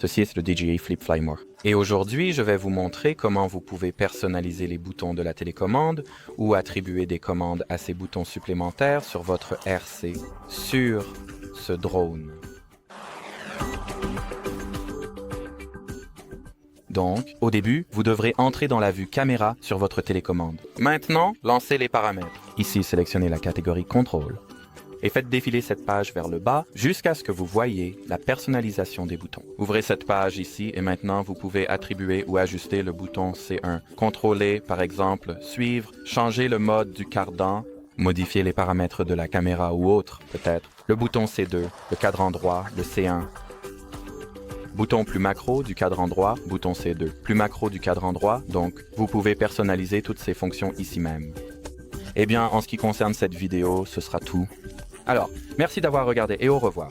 Ceci est le DJI Flip FLY MORE. Et aujourd'hui, je vais vous montrer comment vous pouvez personnaliser les boutons de la télécommande ou attribuer des commandes à ces boutons supplémentaires sur votre RC, sur ce drone. Donc, au début, vous devrez entrer dans la vue caméra sur votre télécommande. Maintenant, lancez les paramètres. Ici, sélectionnez la catégorie contrôle. Et faites défiler cette page vers le bas jusqu'à ce que vous voyez la personnalisation des boutons. Ouvrez cette page ici et maintenant vous pouvez attribuer ou ajuster le bouton C1. Contrôler, par exemple, suivre, changer le mode du cardan, modifier les paramètres de la caméra ou autre, peut-être. Le bouton C2, le cadran droit, le C1. Bouton plus macro du cadran droit, bouton C2. Plus macro du cadran droit, donc vous pouvez personnaliser toutes ces fonctions ici même. Eh bien, en ce qui concerne cette vidéo, ce sera tout. Alors, merci d'avoir regardé et au revoir.